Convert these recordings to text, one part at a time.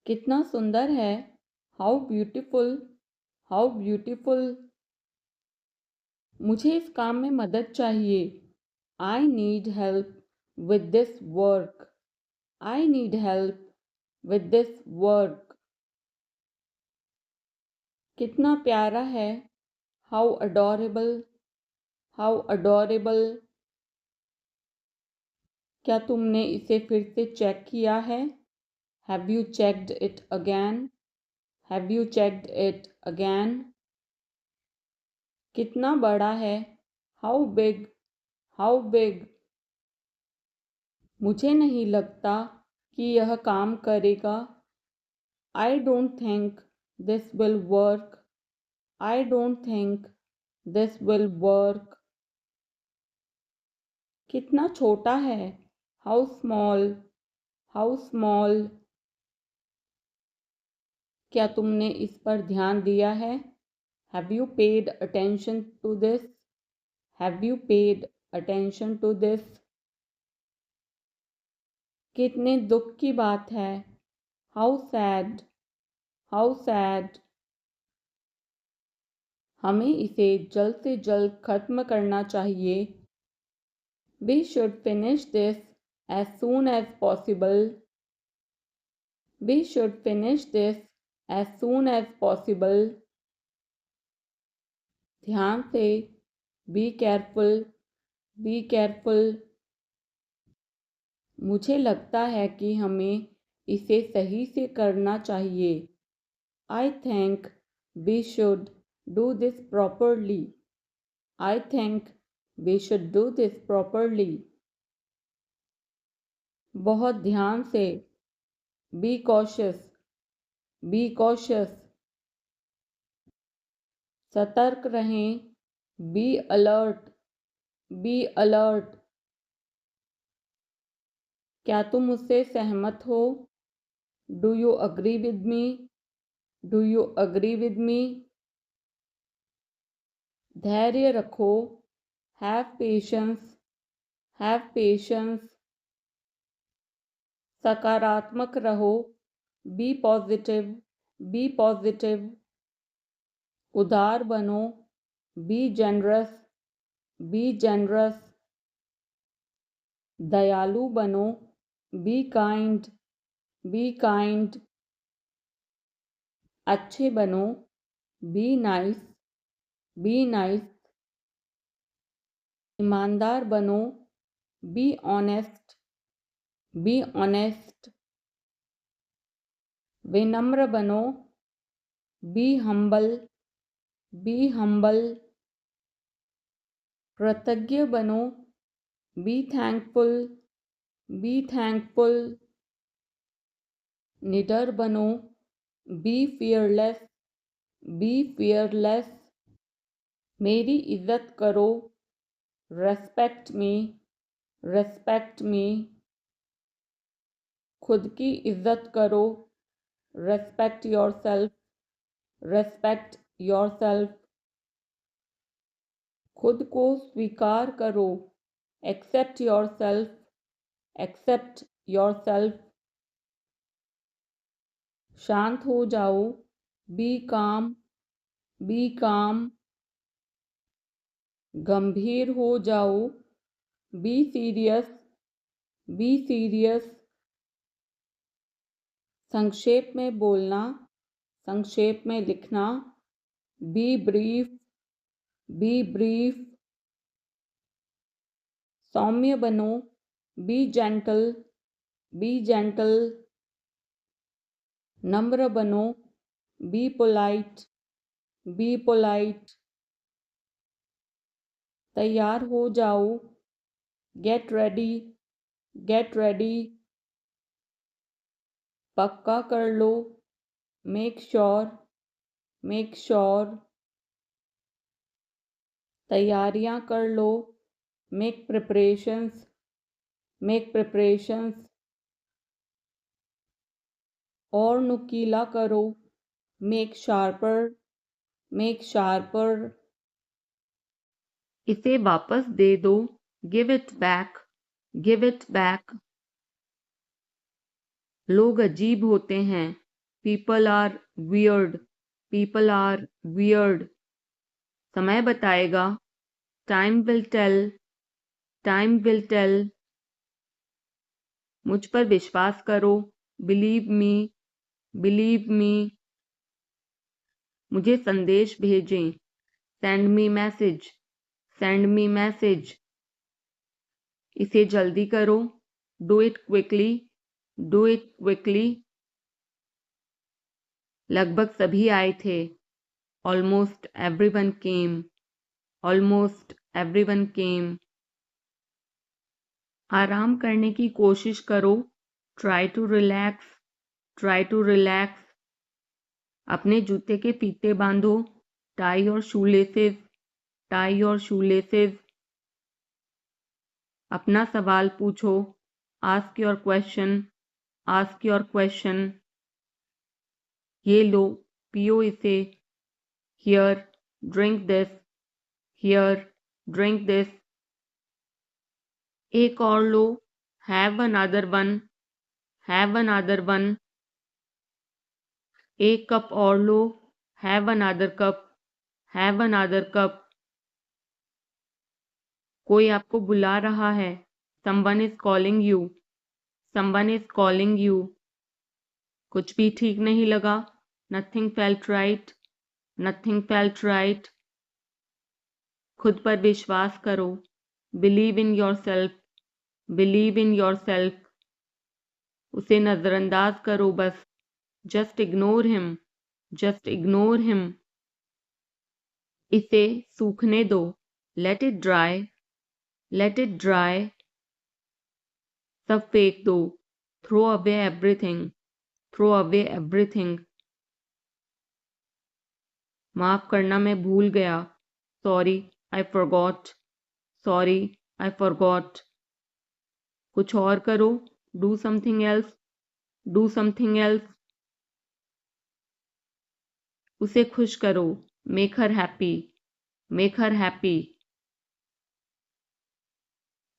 कितना सुंदर है। How beautiful, how beautiful. मुझे इस काम में मदद चाहिए। I need help with this work. I need help with this work. कितना प्यारा है। How adorable, how adorable. क्या तुमने इसे फिर से चेक किया है? Have you checked it again? Have you checked it again? कितना बड़ा है। How big, how big. मुझे नहीं लगता कि यह काम करेगा। आई don't think this will work. I don't think this will work. कितना छोटा है। How small, how small. क्या तुमने इस पर ध्यान दिया है? Have you paid attention to this? Have you paid attention to this? कितने दुख की बात है। How sad, how sad. हमें इसे जल्द से जल्द खत्म करना चाहिए। We should finish this as soon as possible. We should finish this as soon as possible. ध्यान से। Be careful, be careful. मुझे लगता है कि हमें इसे सही से करना चाहिए। I think we should do this properly. I think we should do this properly. बहुत ध्यान से। Be cautious, be cautious. सतर्क रहें। Be alert, be alert. क्या तुम उससे सहमत हो? Do you agree with me? Do you agree with me? धैर्य रखो। Have patience, have patience. सकारात्मक रहो। Be positive, be positive. उदार बनो। Be generous, be generous. दयालु बनो। Be kind, be kind. अच्छे बनो। Be nice, be nice. ईमानदार बनो। Be honest, be honest. विनम्र बनो। Be humble, be humble. कृतज्ञ बनो। Be thankful, be thankful. निडर बनो। Be fearless, be fearless. मेरी इज्जत करो। Respect me, respect me. खुद की इज्जत करो। Respect yourself, respect yourself. खुद को स्वीकार करो। Accept yourself, accept yourself. शांत हो जाओ। बी काम, बी काम। गंभीर हो जाओ। Be serious, be serious. संक्षेप में बोलना, संक्षेप में लिखना। Be brief, be brief. सौम्य बनो। Be gentle, be gentle. नम्र बनो। Be polite, be polite. तैयार हो जाओ। Get ready, get ready. पक्का कर लो। Make sure, make sure. तैयारियां कर लो। Make preparations, make preparations. और नुकीला करो। Make sharper, make sharper. इसे वापस दे दो। Give it back, give it back. लोग अजीब होते हैं। People are weird, people are weird. समय बताएगा, time will tell, time will tell. मुझ पर विश्वास करो, बिलीव मी, बिलीव मी। मुझे संदेश भेजें, send me message, send me message. इसे जल्दी करो, do it quickly, do it quickly. लगभग सभी आए थे, almost everyone came, almost everyone came. आराम करने की कोशिश करो, try to relax, try to relax. अपने जूते के फीते बांधो, tie your shoelaces, tie your shoelaces. अपना सवाल पूछो, ask your question, ask your question. ये लो, पियो इसे, here, drink this, here, drink this. एक और लो, have another one, have another one. एक कप और लो, have another cup, have another cup. कोई आपको बुला रहा है, someone is calling you, someone is calling you. कुछ भी ठीक नहीं लगा, nothing felt right, nothing felt right. खुद पर विश्वास करो, believe in your self, believe in your self. उसे नजरअंदाज करो बस, just ignore him, just ignore him. इसे सूखने दो, let it dry, let it dry. सब फेंक दो, throw away everything, throw away everything. माफ करना, मैं भूल गया, sorry I forgot, sorry I forgot. कुछ और करो, do something else, do something else. उसे खुश करो, make her happy, make her happy.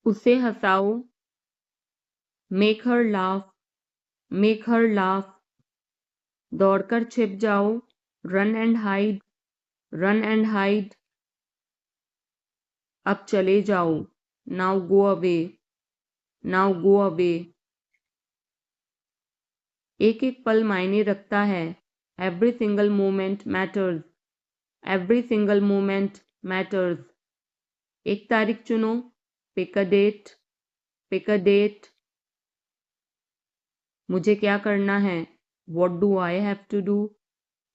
उसे हंसाओ, make her laugh, make her laugh. दौड़कर छिप जाओ, run and hide, run and hide. अब चले जाओ, now go away, now go away. एक एक पल मायने रखता है, every single moment matters, every single moment matters. एक तारीख चुनो, pick a date, pick a date. मुझे क्या करना है, what do I have to do,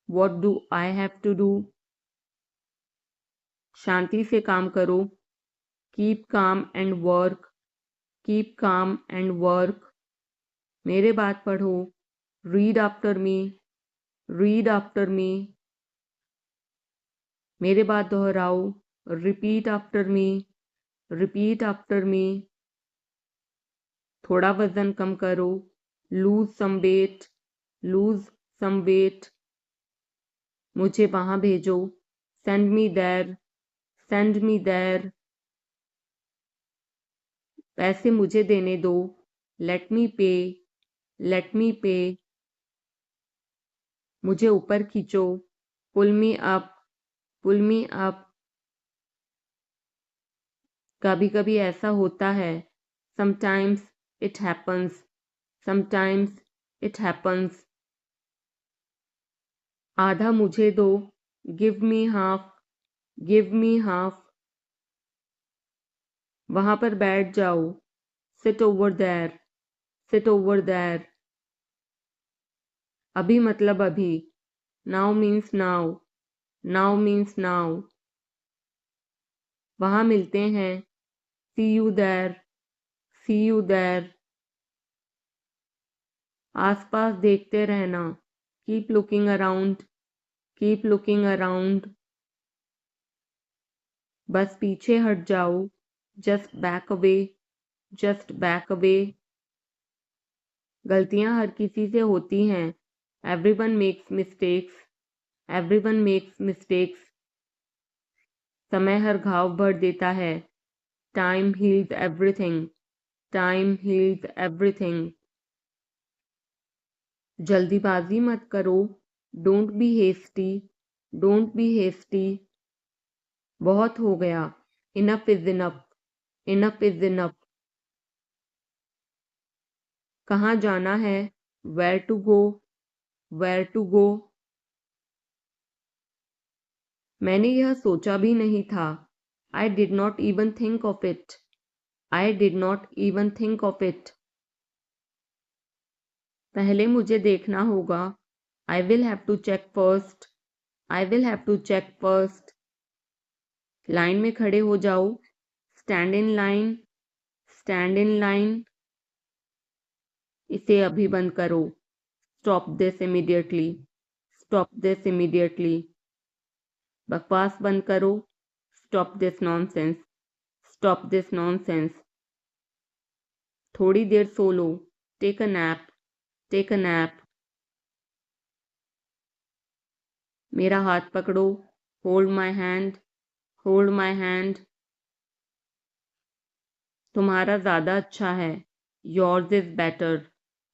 what do I have to do. शांति से काम करो, keep calm and work, keep calm and work. मेरे बात पढ़ो, read after me, read after me. मेरे बात दोहराओ, repeat after me, repeat after me. थोड़ा वजन कम करो, lose some weight, lose some weight. मुझे वहां भेजो, send me there, send me there. पैसे मुझे देने दो, लेट मी पे, लेट मी पे। मुझे ऊपर खींचो, पुल मी अप, पुल मी अप। कभी कभी ऐसा होता है, sometimes it happens, sometimes it happens. आधा मुझे दो, give me half, give me half. वहां पर बैठ जाओ, sit over there, sit over there. अभी मतलब अभी, now means now, now means now. वहां मिलते हैं, see you there, see you there. आसपास देखते रहना, keep looking around, keep looking around. बस पीछे हट जाओ, just back away, just back away. गलतियां हर किसी से होती हैं, everyone makes mistakes, everyone makes mistakes. समय हर घाव भर देता है, time heals everything, time heals everything. जल्दीबाजी मत करो, don't be hasty, don't be hasty. बहुत हो गया, enough is enough, enough is enough. कहाँ जाना है, where to go, where to go. मैंने यह सोचा भी नहीं था, I did not even think of it, I did not even think of it. पहले मुझे देखना होगा, I will have to check first, I will have to check first. Line में खड़े हो जाओ, stand in line, stand in line. इसे अभी बंद करो, stop this immediately, stop this immediately. बकवास बंद करो, stop this nonsense, stop this nonsense. थोड़ी देर सो लो, take a nap, take a nap. मेरा हाथ पकड़ो, hold my hand, hold my hand. तुम्हारा ज़्यादा अच्छा है, yours is better,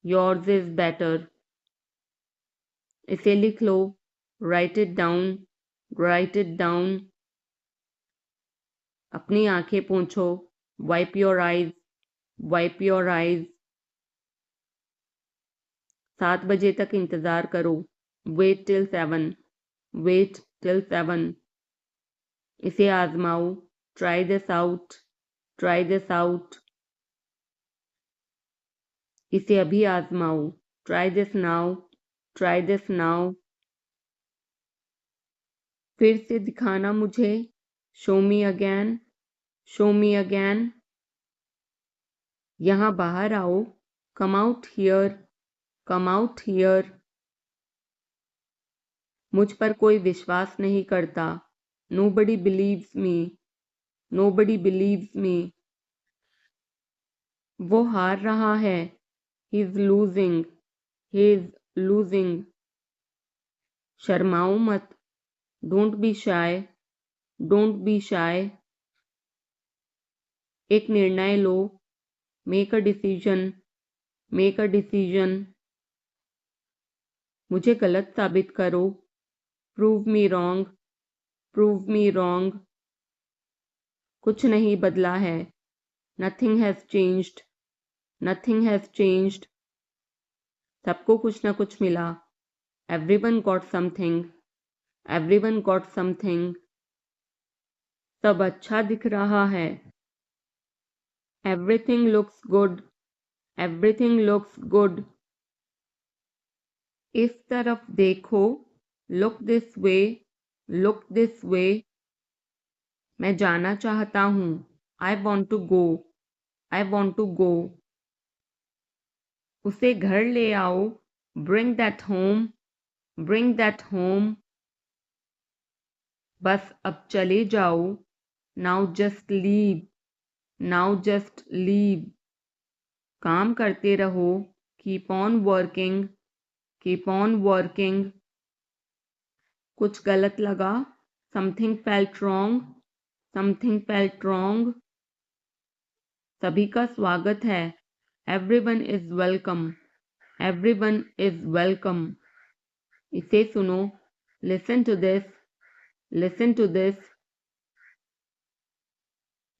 yours is better. इसे लिख लो, write it down, write it down. अपनी आंखें पोंछो, wipe your eyes, wipe your eyes. 7 बजे तक इंतज़ार करो, वेट टिल 7, वेट टिल 7। इसे आजमाओ, try this out, try this out. इसे अभी आजमाओ, try this now, try this now. फिर से दिखाना मुझे, show me again, show me again. यहाँ बाहर आओ, come out here, come out here. मुझ पर कोई विश्वास नहीं करता, nobody believes me, nobody believes me. वो हार रहा है, he is losing, he is losing. शर्माओ मत, don't be shy, don't be shy. एक निर्णय लो, make a decision, make a decision. मुझे गलत साबित करो, prove me wrong, prove me wrong. कुछ नहीं बदला है, nothing has changed, nothing has changed. सबको कुछ न कुछ मिला, everyone got something, everyone got something. सब अच्छा दिख रहा है, everything looks good, everything looks good. इस तरफ देखो, look this way, look this way. मैं जाना चाहता हूँ, I want to go, I want to गो। उसे घर ले आओ, bring that home, bring that home. बस अब चले जाओ, now just leave, now just leave. काम करते रहो, keep on working, keep on working. कुछ गलत लगा, something felt wrong, something felt wrong. सभी का स्वागत है, everyone is welcome, everyone is welcome. इसे सुनो, listen to this, listen to this.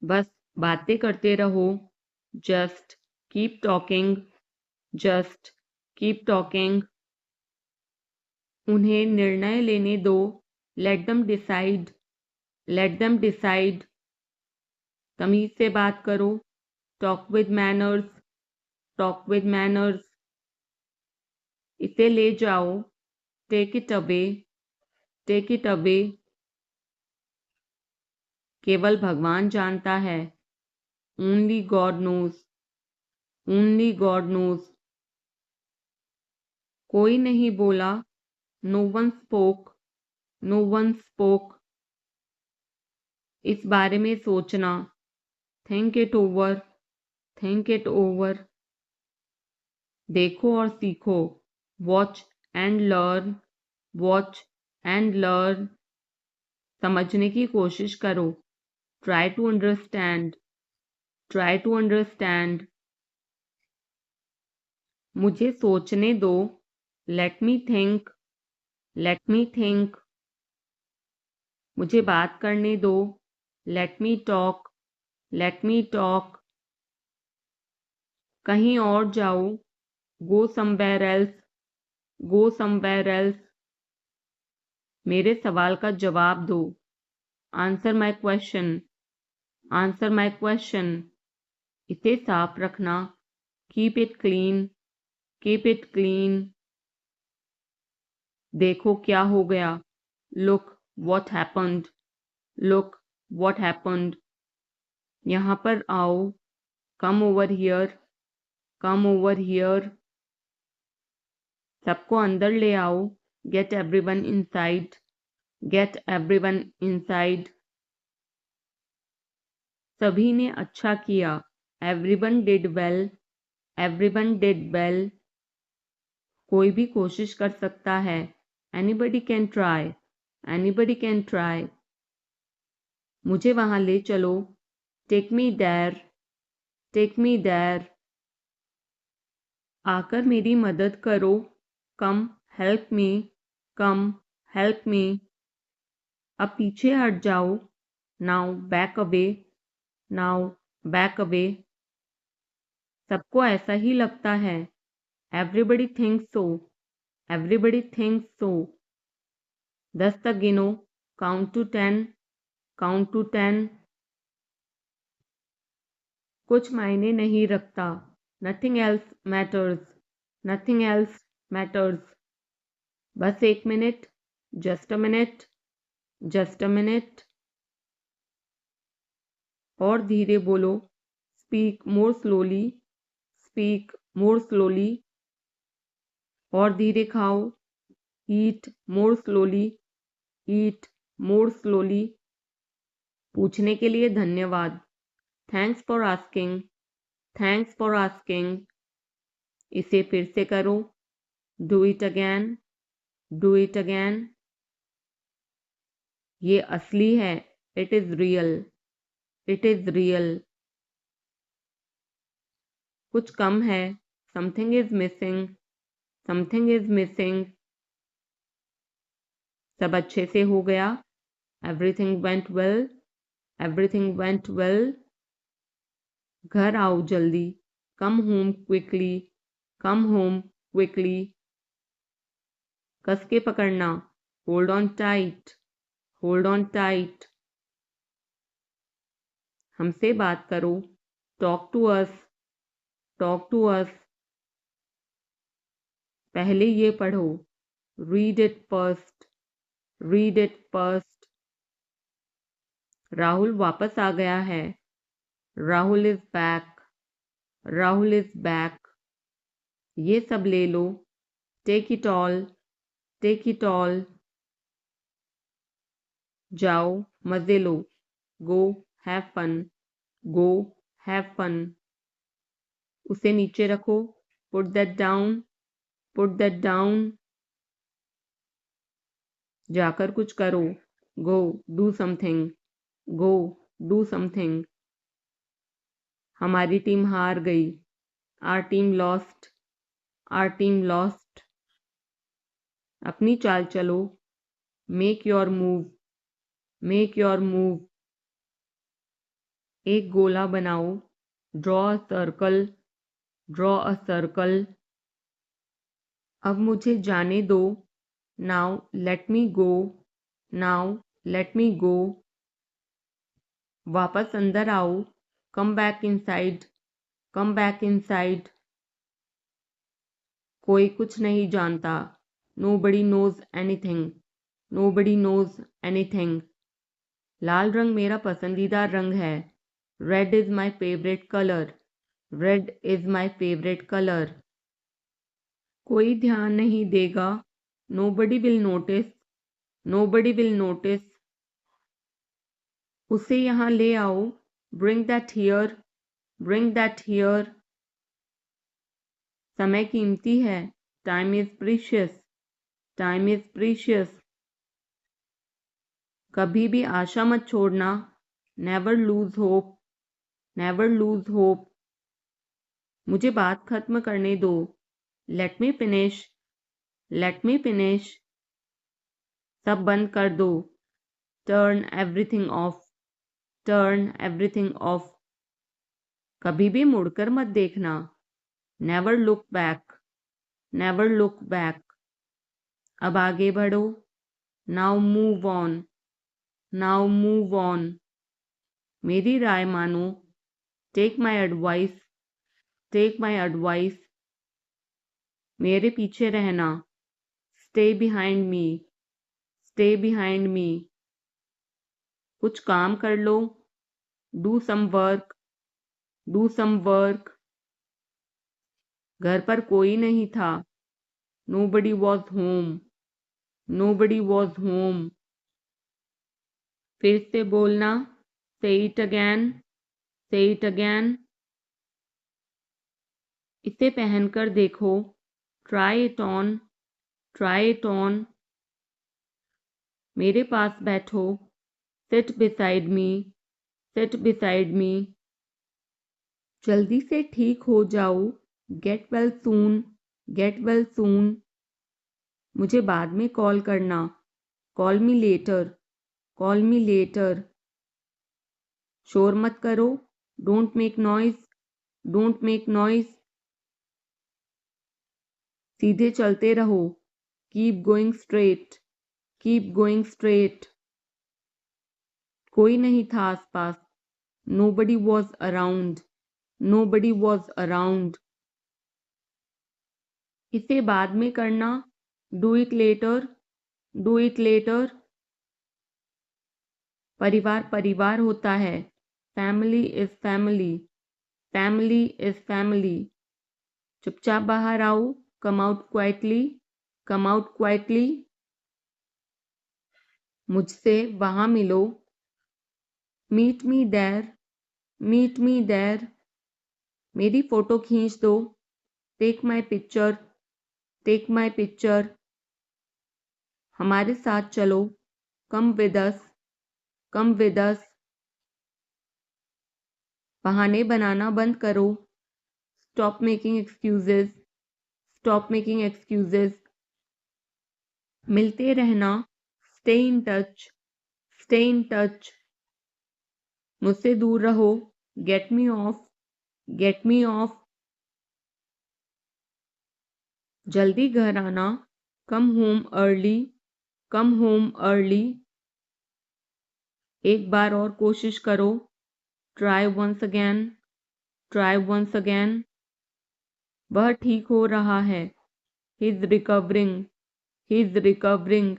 बस बातें करते रहो, just keep talking, just keep talking. उन्हें निर्णय लेने दो, let them decide, let them decide. तमीज से बात करो, talk with manners, talk with manners. इसे ले जाओ, take it away, take it away. केवल भगवान जानता है, only God knows, only God knows. कोई नहीं बोला, no one spoke, no one spoke. इस बारे में सोचना, think it over, think it over. देखो और सीखो, watch and learn, watch and learn. समझने की कोशिश करो, try to understand, try to understand. मुझे सोचने दो, let me think, let me think. मुझे बात करने दो, let me talk, let me talk. कहीं और जाओ, go somewhere else, go somewhere else. मेरे सवाल का जवाब दो, answer my question, answer my question. इसे साफ रखना, keep it clean, keep it clean. देखो क्या हो गया, look what happened, look what happened. यहाँ पर आओ, come over here, come over here. सबको अंदर ले आओ, get everyone inside, get everyone inside. सभी ने अच्छा किया, everyone did well, everyone did well. कोई भी कोशिश कर सकता है, anybody can try, anybody can try. मुझे वहां ले चलो, take me there, take me there. आकर मेरी मदद करो, कम हेल्प मी, कम हेल्प मी। अब पीछे हट जाओ, now back away, now back away. सबको ऐसा ही लगता है, एवरीबडी थिंक्स सो, एवरीबडी थिंक्स सो। 10 तक गिनो, काउंट टू 10, काउंट टू 10। कुछ मायने नहीं रखता, nothing else matters, nothing else matters. बस 1 minute, just a minute, just a minute. और धीरे बोलो, speak more slowly, speak more slowly. और धीरे खाओ, ईट मोर स्लोली, ईट मोर स्लोली। पूछने के लिए धन्यवाद, thanks for asking, thanks for asking. इसे फिर से करो, do it again, do it again. ये असली है, it is real, it is real. कुछ कम है, something is missing, something is missing. सब अच्छे से हो गया, everything went well, everything went well. घर आओ जल्दी, come home quickly, come home quickly. कस के पकड़ना, hold on tight, hold on tight. हमसे बात करो, talk to us, talk to us. पहले ये पढ़ो, read it first, read it first. Rahul वापस आ गया है, Rahul is back, Rahul is back. ये सब ले लो, take it all, take it all. जाओ मजे लो, go have fun, go have fun. उसे नीचे रखो, put that down, put that down. जाकर कुछ करो, go do something, go do something. हमारी टीम हार गई, our team lost, are team lost. अपनी चाल चलो, make your move, make your move. एक गोला बनाओ, draw a circle, draw a circle. अब मुझे जाने दो, now let me go, now let me go. वापस अंदर आओ, come back inside, come back inside. कोई कुछ नहीं जानता, nobody knows anything, nobody knows anything. लाल रंग मेरा पसंदीदा रंग है, red is my favourite colour, red is my favourite colour. कोई ध्यान नहीं देगा, nobody will notice, nobody will notice. उसे यहाँ ले आओ, bring that here, bring that here. समय कीमती है, time is precious, time is precious. कभी भी आशा मत छोड़ना, never lose hope, never lose hope. मुझे बात खत्म करने दो, let me finish, let me finish. सब बंद कर दो। Turn everything of. Turn everything of. कभी भी मुड़कर मत देखना। Never look back. Never look back. अब आगे बढ़ो। Now move on. Now move on. मेरी राय मानो। Take my advice. Take my advice. मेरे पीछे रहना। Stay behind me. Stay behind me. कुछ काम कर लो। Do some work. Do some work. घर पर कोई नहीं था। Nobody was home. Nobody was home. फिर से बोलना। Say it again. Say it again. इसे पहनकर देखो। Try it on. Try it on. मेरे पास बैठो। Seat beside me. Seat beside me. जल्दी से ठीक हो जाओ। Get well soon. Get well soon. मुझे बाद में कॉल करना। Call me later. Call me later. शोर मत करो। Don't make noise. Don't make noise. सीधे चलते रहो। Keep going straight. Keep going straight. कोई नहीं था आसपास। Nobody was around. Nobody was around. इसे बाद में करना। Do it later. Do it later. परिवार परिवार होता है। Family is family. Family is family. चुपचाप बाहर आओ। Come out quietly. Come out quietly. मुझसे वहां मिलो। Meet me there. Meet me there. मेरी फोटो खींच दो। Take my picture. Take my picture. हमारे साथ चलो। Come with us. Come with us. बहाने बनाना बंद करो। Stop making excuses. Stop making excuses. मिलते रहना। Stay in touch. Stay in touch. मुझसे दूर रहो। Get me off. Get me off. जल्दी घर आना। Come home early. Come home early. एक बार और कोशिश करो। Try once again. Try once again. वह ठीक हो रहा है। He is recovering. He is recovering.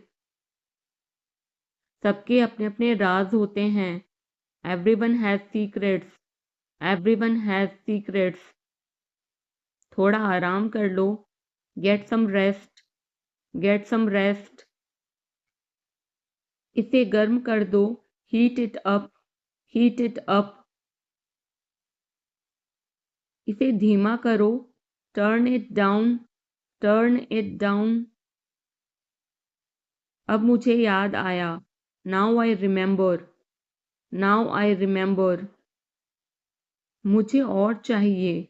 सबके अपने अपने राज होते हैं। Everyone has secrets. Everyone has secrets. थोड़ा आराम कर लो। Get some rest. Get some rest. इसे गर्म कर दो। Heat it up. Heat it up. इसे धीमा करो। Turn it down. Turn it down. अब मुझे याद आया। Now I remember. Now I remember. मुझे और चाहिए।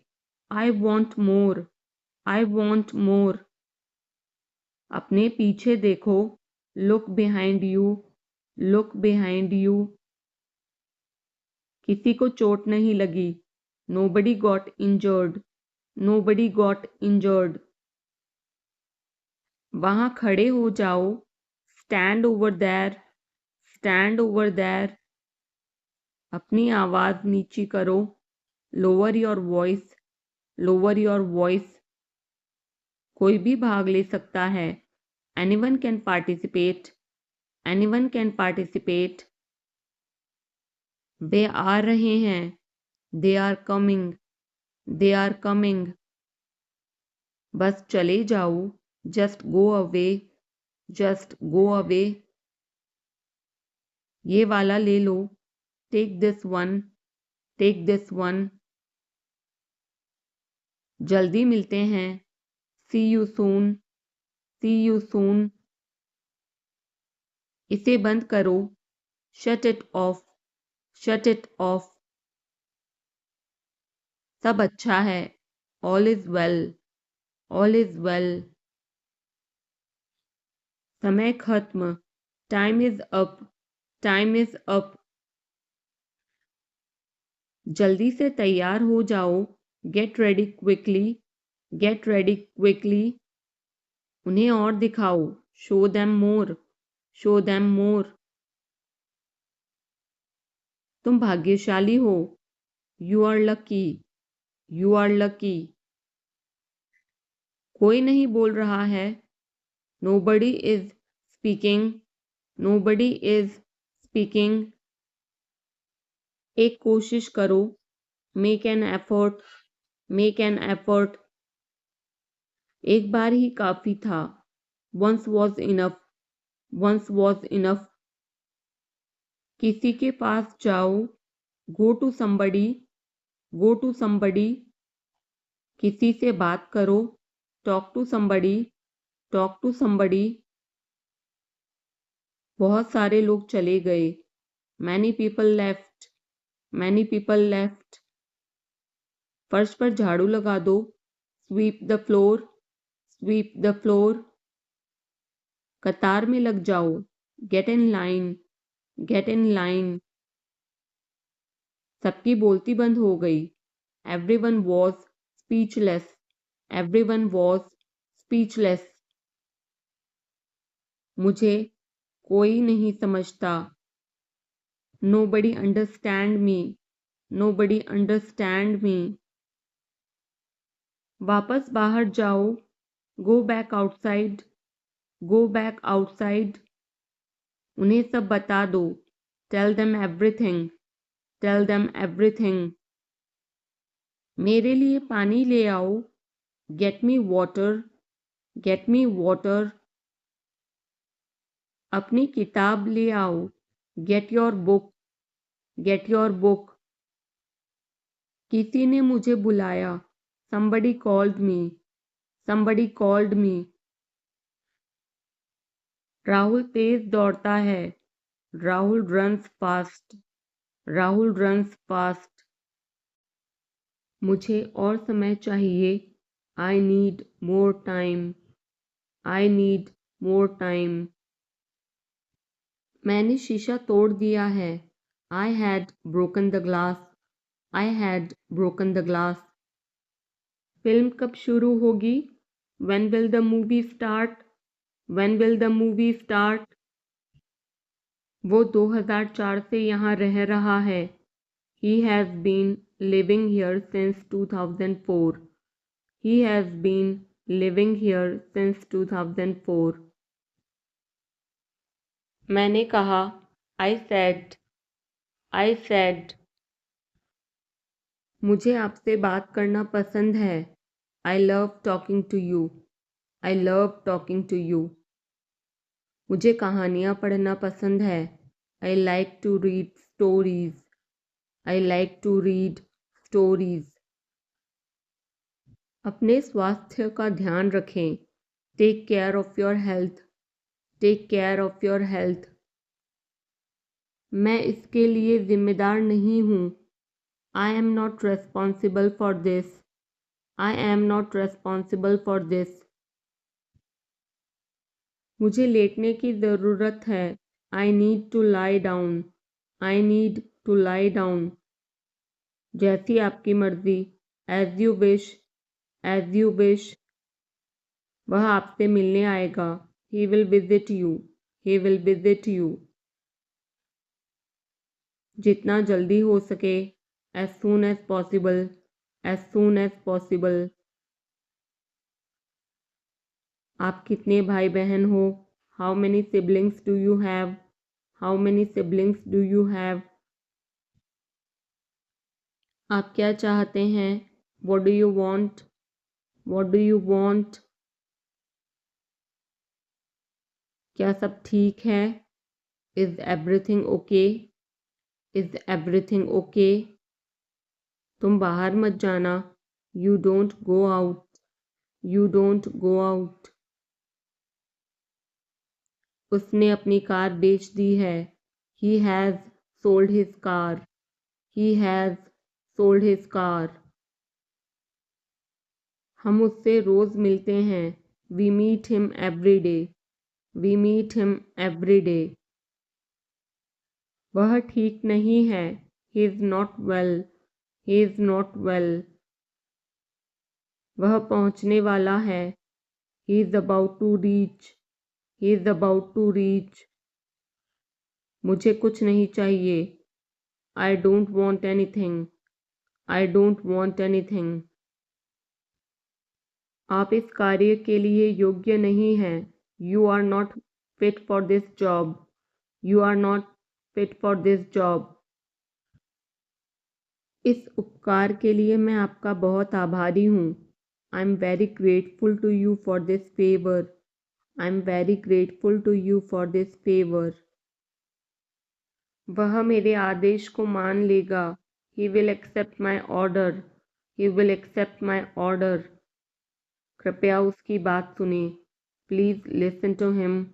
I want more. I want more. अपने पीछे देखो। Look behind you. Look behind you. किसी को चोट नहीं लगी। Nobody got injured. Nobody got injured. वहां खड़े हो जाओ। Stand over there. Stand over there. अपनी आवाज नीची करो। Lower your voice. Lower your voice. कोई भी भाग ले सकता है। Anyone can participate. Anyone can participate. वे आ रहे हैं। They are coming. They are coming. बस चले जाओ। Just go away. Just go away. ये वाला ले लो। Take this one. Take this one. जल्दी मिलते हैं। See you soon. See you soon. इसे बंद करो। Shut it off. Shut it off. सब अच्छा है। All is well. All is well. समय खत्म, time is up, time is up. जल्दी से तैयार हो जाओ, get ready quickly, get ready quickly. उन्हें और दिखाओ, show them more, show them more. तुम भाग्यशाली हो, you are lucky, you are lucky. कोई नहीं बोल रहा है, nobody is speaking, nobody is speaking. एक कोशिश करो, make an effort, make an effort. एक बार ही काफी था, once was enough, once was enough. किसी के पास जाओ, go to somebody, go to somebody. किसी से बात करो, talk to somebody, talk to somebody. बहुत सारे लोग चले गए, many people left, many people left. फर्श पर झाड़ू लगा दो, sweep the floor, sweep the floor. कतार में लग जाओ, get in line, get in line. सबकी बोलती बंद हो गई, everyone was speechless, everyone was speechless. मुझे कोई नहीं समझता, nobody understand me, nobody understand me. वापस बाहर जाओ, go back outside, go back outside. उन्हें सब बता दो, tell them everything, tell them everything. मेरे लिए पानी ले आओ, get me water, get me water. अपनी किताब ले आओ, get your book, get your book. किसी ने मुझे बुलाया, somebody called me, somebody called me। Rahul तेज दौड़ता है, Rahul runs fast, Rahul runs fast. मुझे और समय चाहिए, I need more time, I need more time. मैंने शीशा तोड़ दिया है, I had broken the glass, I had broken the glass. Film कब शुरू होगी, when will the movie start, when will the movie start. वो 2004 से यहाँ रह रहा है, he has been living here since 2004, he has been living here since 2004। मैंने कहा, आई सेड, आई सेड। मुझे आपसे बात करना पसंद है, I love talking to you, I love talking to you. मुझे कहानियाँ पढ़ना पसंद है, I like to read stories, I like to read stories. अपने स्वास्थ्य का ध्यान रखें, take care of your health, take care of your health. मैं इसके लिए जिम्मेदार नहीं हूँ, I am not responsible for this, I am not responsible for this. मुझे लेटने की ज़रूरत है, I need to lie down, I need to lie down. जैसी आपकी मर्ज़ी, as you wish, as you wish. वह आपसे मिलने आएगा, he will visit you, he will visit you. जितना जल्दी हो सके, as soon as possible, as soon as possible. आप कितने भाई बहन हो, how many siblings do you have, how many siblings do you have. आप क्या चाहते हैं, what do you want, what do you want. क्या सब ठीक है, is everything okay, is everything okay. तुम बाहर मत जाना, you don't go out, you don't go out. उसने अपनी कार बेच दी है, he has sold his car, he has sold his car. हम उससे रोज़ मिलते हैं, we meet him every day, We meet him every day. वह ठीक नहीं है. He is not well. He is not well. वह पहुंचने वाला है. He is about to reach. He is about to reach. मुझे कुछ नहीं चाहिए. I don't want anything. I don't want anything. आप इस कार्य के लिए योग्य नहीं हैं. You are not fit for this job. You are not fit for this job. इस उपकार के लिए मैं आपका बहुत आभारी हूँ. I am very grateful to you for this favor. I am very grateful to you for this favor. वह मेरे आदेश को मान लेगा. He will accept my order. He will accept my order. कृपया उसकी बात सुने. Please listen to him.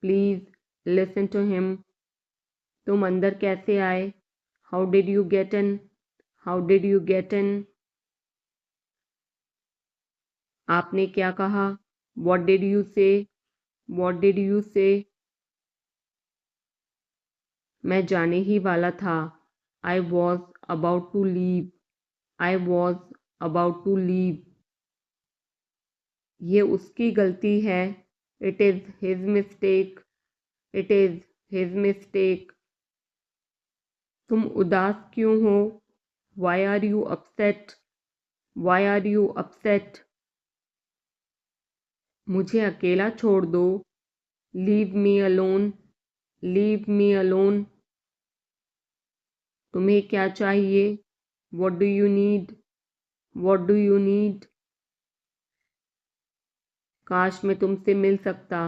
Please listen to him. तुम अंदर कैसे आए? How did you get in? How did you get in? आपने क्या कहा? What did you say? What did you say? मैं जाने ही वाला था. I was about to leave. I was about to leave. ये उसकी गलती है. It is his mistake. It is his mistake. तुम उदास क्यों हो? Why are you upset? Why are you upset? मुझे अकेला छोड़ दो. Leave me alone. Leave me alone. तुम्हें क्या चाहिए? What do you need? What do you need? काश मैं तुमसे मिल सकता.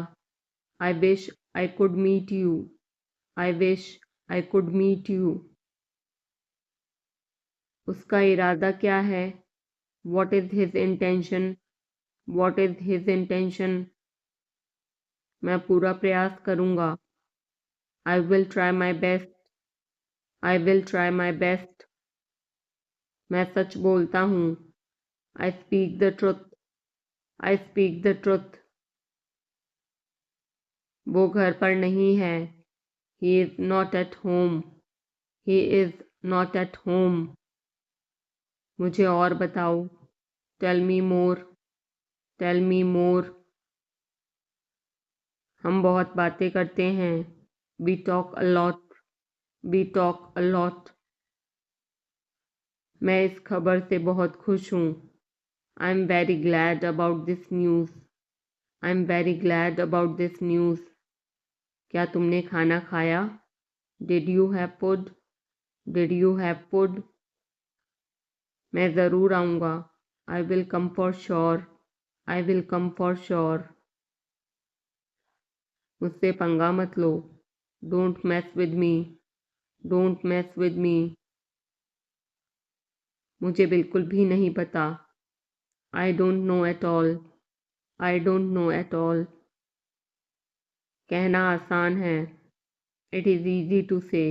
I wish I could meet you. I wish I could meet you. उसका इरादा क्या है? What is his intention? What is his intention? मैं पूरा प्रयास करूँगा. I will try my best. I will try my best. मैं सच बोलता हूँ. I speak the truth. I speak the truth. वो घर पर नहीं है. He is not at home. He is not at home. मुझे और बताओ. Tell me more. Tell me more. हम बहुत बातें करते हैं. We talk a lot. We talk a lot. मैं इस खबर से बहुत खुश हूँ. I am very glad about this news. I am very glad about this news. क्या तुमने खाना खाया? Did you have food? Did you have food? मैं ज़रूर आऊँगा. I will come for sure. I will come for sure. मुझसे पंगा मत लो. Don't mess with me. Don't mess with me. मुझे बिल्कुल भी नहीं पता. I don't know at all. I don't know at all. कहना आसान है. It is easy to say.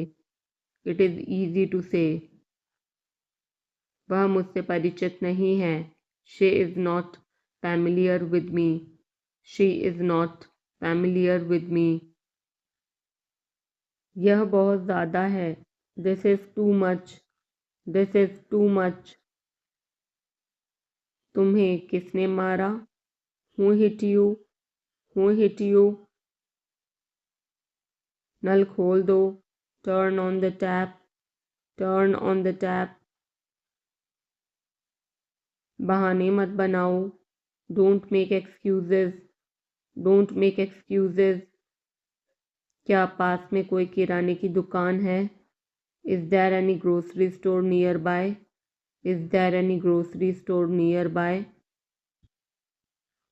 It is easy to say. वह मुझसे परिचित नहीं है. She is not familiar with me. She is not familiar with me. यह बहुत ज़्यादा है. This is too much. This is too much. तुम्हें किसने मारा? Who hit you? Who hit you? नल खोल दो. Turn on the tap. Turn on the tap. बहाने मत बनाओ. Don't make excuses. Don't make excuses. क्या पास में कोई किराने की दुकान है? Is there any grocery store nearby? Is there any grocery store nearby?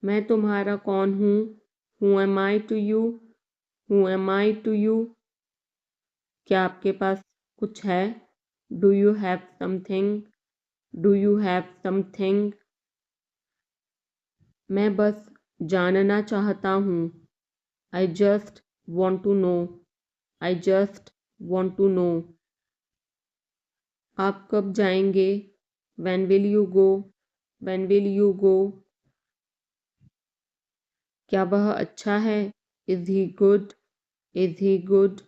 मैं तुम्हारा कौन हूँ? Who am I to you? Who am I to you? क्या आपके पास कुछ है? Do you have something? Do you have something? मैं बस जानना चाहता हूँ. I just want to know. I just want to know. आप कब जाएंगे? When will you go? When will you go? क्या वह अच्छा है? Is he good, is he good.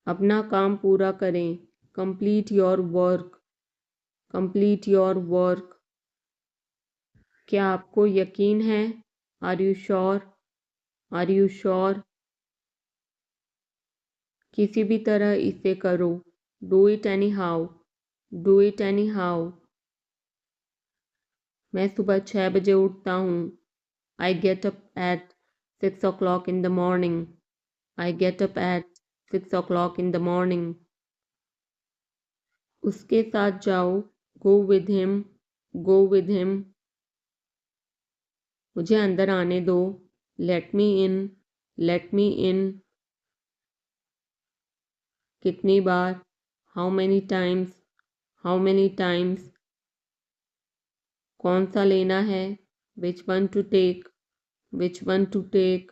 अपना काम पूरा करें, complete your work, complete your work. क्या आपको यकीन है? Are you sure, are you sure. किसी भी तरह इसे करो, do it anyhow, do it anyhow. मैं सुबह 6 बजे उठता हूँ, I get up at 6 o'clock in the morning, I get up at 6 o'clock in the morning। उसके साथ जाओ, go with him, go with him. मुझे अंदर आने दो, let me in, late me in. कितनी बार, how many times, how many times. कौन सा लेना है, which one to take, which one to take.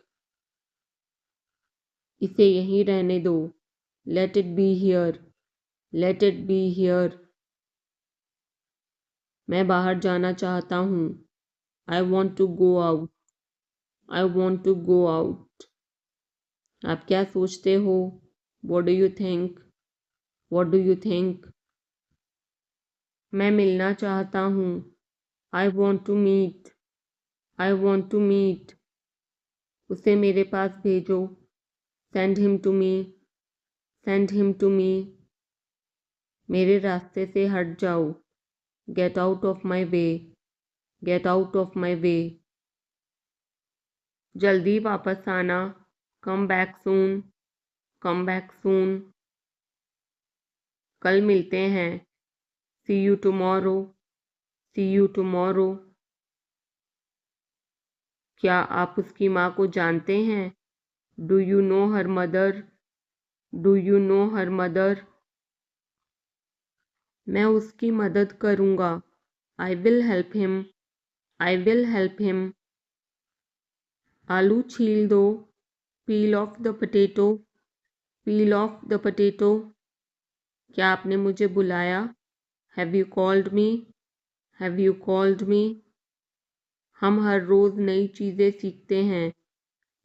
इसे यहीं रहने दो, let it be here, let it be here. मैं बाहर जाना चाहता हूँ, I want to go out, I want to go out. आप क्या सोचते हो, what do you think, what do you think. मैं मिलना चाहता हूँ, I want to meet, I want to meet. उसे मेरे पास भेजो, send him to me, send him to me. मेरे रास्ते से हट जाओ, get out of my way, get out of my way. जल्दी वापस आना, come back soon, come back soon. कल मिलते हैं, see you tomorrow, see you tomorrow. क्या आप उसकी माँ को जानते हैं, do you know her mother, do you know her mother. मैं उसकी मदद करूँगा, I will help him, I will help him. आलू छील दो, peel off the potato, peel off the potato. क्या आपने मुझे बुलाया, have you called me, have you called me. हम हर रोज़ नई चीज़ें सीखते हैं,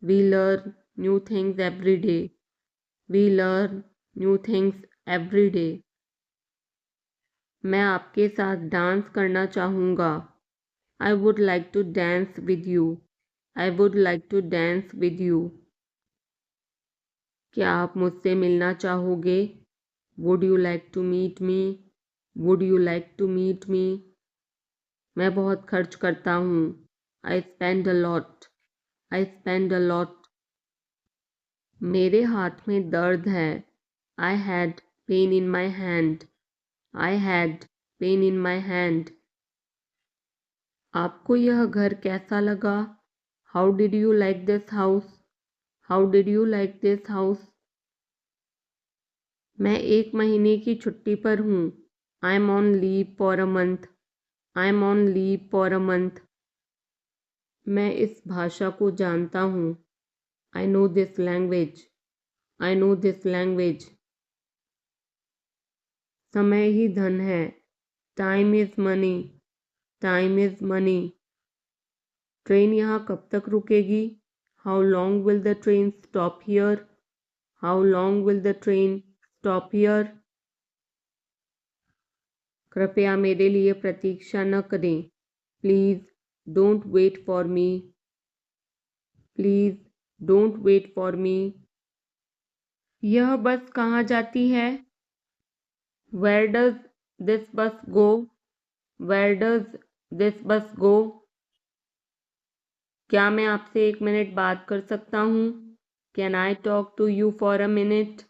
we learn new things every day, we learn new things every day. मैं आपके साथ डांस करना चाहूँगा, I would like to dance with you, I would like to dance with you. क्या आप मुझसे मिलना चाहोगे, would you like to meet me, would you like to meet me. मैं बहुत खर्च करता हूँ, I spend a lot, I spend a lot. मेरे हाथ में दर्द है, I had pain in my hand, I had pain in my hand. आपको यह घर कैसा लगा, how did you like this house, how did you like this house. मैं 1 महीने की छुट्टी पर हूँ, I M on leave for a month, I am on leave for a month. मैं इस भाषा को जानता हूँ, I know this language, I know this language. समय ही धन है, time is money, time is money. Train यहाँ कब तक रुकेगी, how long will the train stop here, how long will the train stop here. कृपया मेरे लिए प्रतीक्षा न करें, please don't wait for me, please don't wait for me. यह बस कहाँ जाती है, वेयर डज दिस बस गो, वेयर डज दिस बस गो। क्या मैं आपसे 1 मिनट बात कर सकता हूँ, can I talk to you for a minute,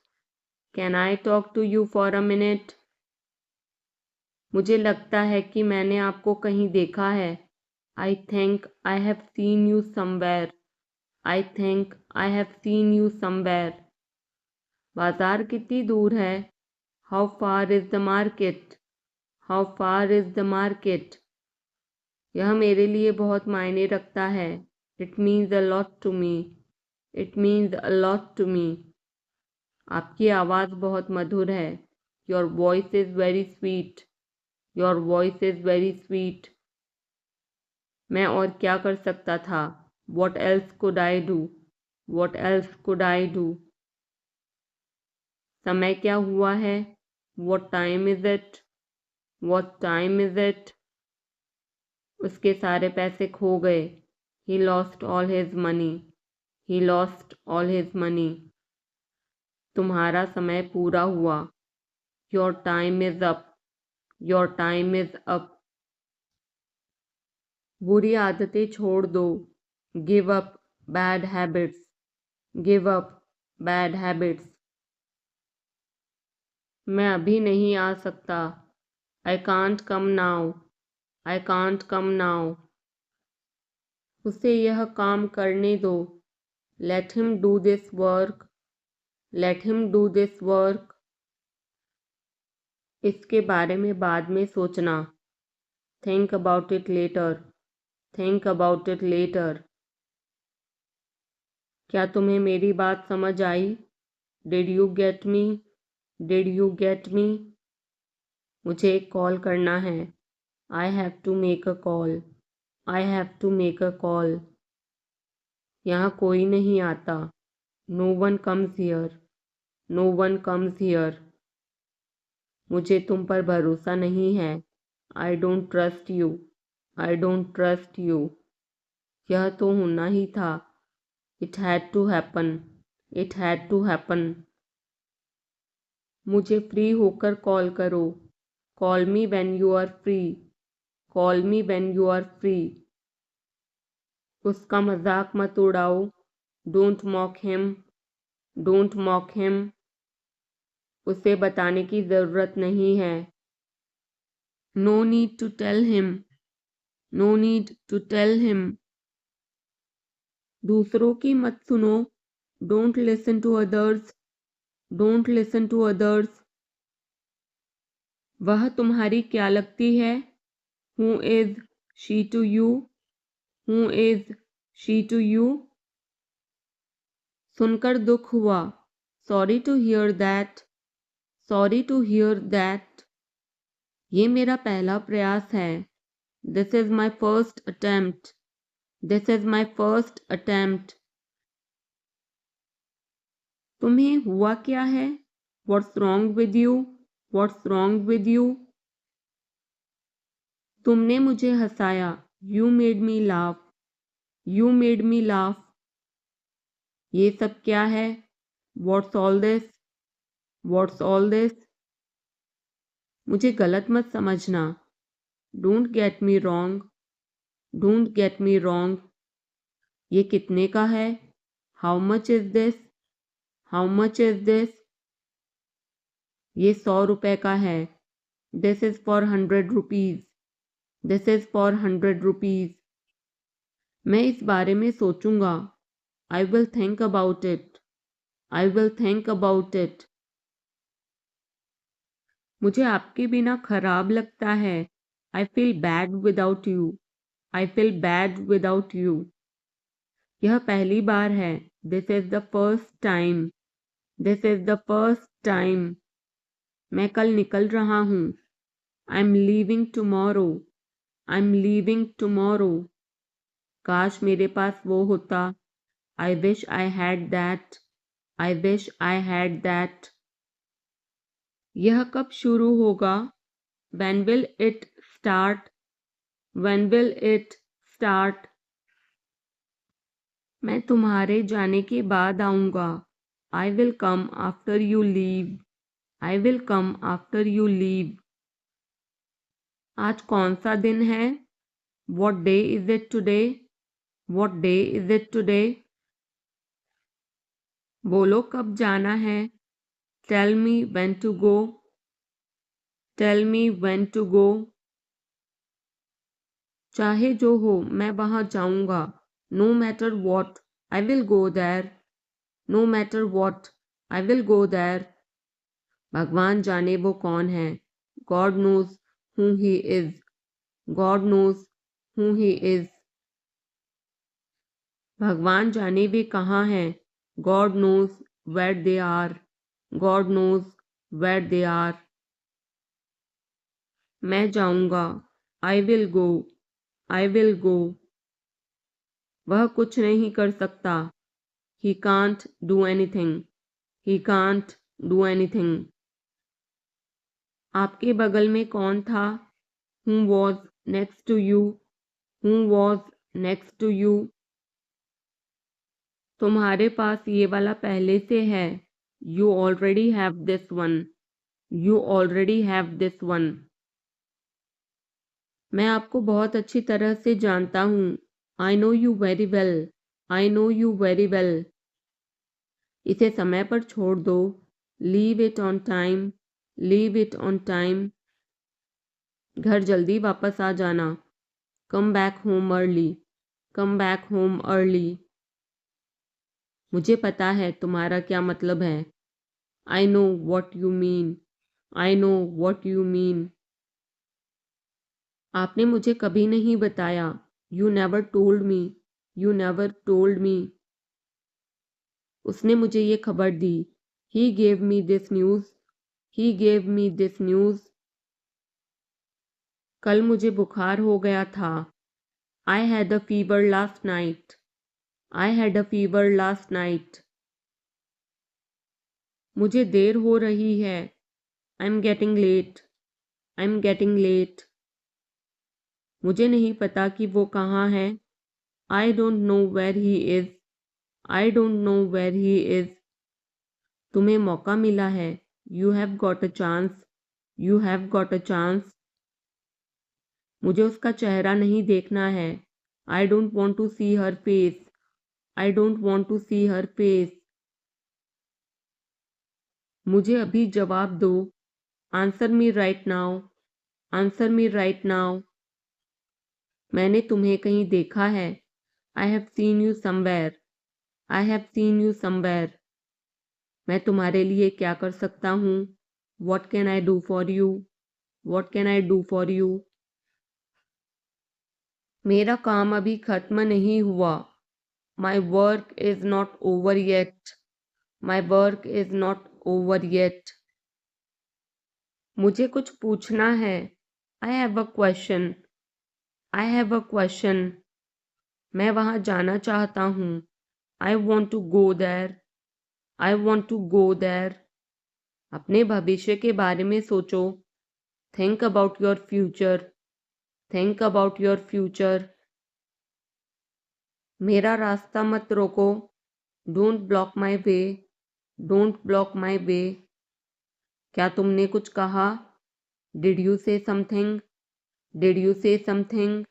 can I talk to you for a minute. मुझे लगता है कि मैंने आपको कहीं देखा है, I think I have seen you somewhere, I think I have seen you somewhere. बाज़ार कितनी दूर है, how far is the market, how far is the market. यह मेरे लिए बहुत मायने रखता है, it means a lot to me, it means a lot to me. आपकी आवाज़ बहुत मधुर है, your voice is very sweet, your voice is very sweet. मैं और क्या कर सकता था, What else could I do? What else could I do? समय क्या हुआ है? What time is it? What time is it? उसके सारे पैसे खो गए. He lost all his money. He lost all his money. तुम्हारा समय पूरा हुआ. Your time is up. Your time is up. बुरी आदतें छोड़ दो. Give up bad habits. Give up bad habits. मैं अभी नहीं आ सकता. I can't come now. I can't come now. उसे यह काम करने दो. Let him do this work. Let him do this work. इसके बारे में बाद में सोचना. Think about it later. Think about it later. क्या तुम्हें मेरी बात समझ आई? Did you get me? Did you get me? मुझे एक कॉल करना है. I have to make a call. I have to make a call. यहाँ कोई नहीं आता. No one comes here. No one comes here. मुझे तुम पर भरोसा नहीं है. I don't trust you. I don't trust you. यह तो होना ही था. It had to happen. It had to happen. मुझे फ्री होकर कॉल करो. Call me when you are free. Call me when you are free. उसका मजाक मत उड़ाओ. Don't mock him. Don't mock him. उसे बताने की ज़रूरत नहीं है. No need to tell him. No need to tell him. दूसरों की मत सुनो. Don't listen to others. Don't listen to others. वह तुम्हारी क्या लगती है? Who is she to you? Who is she to you? सुनकर दुख हुआ. Sorry to hear that. Sorry to hear that. ये मेरा पहला प्रयास है. This is my first attempt. This is my first attempt. तुम्हें हुआ क्या है? What's wrong with you? What's wrong with you? तुमने मुझे हंसाया. You made me laugh. You made me laugh. ये सब क्या है? What's all this? What's all this? मुझे गलत मत समझना. Don't get me wrong. Don't get me wrong. ये कितने का है? How much is this? How much is this? ये 100 रुपए का है. This is for 100 rupees. This is for 100 rupees. मैं इस बारे में सोचूंगा. I will think about it. I will think about it. मुझे आपके बिना खराब लगता है. I feel bad without you. I feel bad without you. यह पहली बार है. This is the first time. This is the first time. मैं कल निकल रहा हूँ. I'm leaving tomorrow. I'm leaving tomorrow. काश मेरे पास वो होता. I wish I had that. I wish I had that. यह कब शुरू होगा? When will it start? When will it start? मैं तुम्हारे जाने के बाद आऊँगा. I will come after you leave. I will come after you leave. आज कौन सा दिन है? What day is it today? What day is it today? बोलो कब जाना है? Tell me when to go. Tell me when to go. चाहे जो हो मैं वहाँ जाऊँगा. No matter what, I will go there. No matter what, I will go there. भगवान जाने वो कौन है. God knows who he is. God knows who he is. भगवान जाने वे कहाँ हैं. God knows where they are. God knows where they are. मैं जाऊँगा. I will go. I will go. वह कुछ नहीं कर सकता। He can't do anything. He can't do anything. आपके बगल में कौन था? Who was next to you? Who was next to you? तुम्हारे पास ये वाला पहले से है। You already have this one. You already have this one. मैं आपको बहुत अच्छी तरह से जानता हूँ। I know you very well. I know you very well. इसे समय पर छोड़ दो। Leave it on time. Leave it on time. घर जल्दी वापस आ जाना। Come back home early. Come back home early. मुझे पता है तुम्हारा क्या मतलब है। I know what you mean. I know what you mean. आपने मुझे कभी नहीं बताया। You never told me. You never told me. उसने मुझे ये खबर दी। He gave me this news. He gave me this news. कल मुझे बुखार हो गया था। I had a fever last night. I had a fever last night. मुझे देर हो रही है। I'm getting late. I'm getting late. मुझे नहीं पता कि वो कहाँ है। I don't know where he is. I don't know where he is. तुम्हें मौका मिला है। You have got a chance. You have got a chance. मुझे उसका चेहरा नहीं देखना है। I don't want to see her face. I don't want to see her face. मुझे अभी जवाब दो। Answer me right now. Answer me right now. मैंने तुम्हें कहीं देखा है। I have seen you somewhere. I have seen you somewhere. मैं तुम्हारे लिए क्या कर सकता हूँ? What can I do for you? What can I do for you? मेरा काम अभी खत्म नहीं हुआ। My work is not over yet. My work is not over yet. मुझे कुछ पूछना है। I have a question. I have a question. मैं वहाँ जाना चाहता हूँ। I want to go there. I want to go there. अपने भविष्य के बारे में सोचो। Think about your future. Think about your future. मेरा रास्ता मत रोको। Don't block my way. Don't block my way. क्या तुमने कुछ कहा? Did you say something? Did you say something?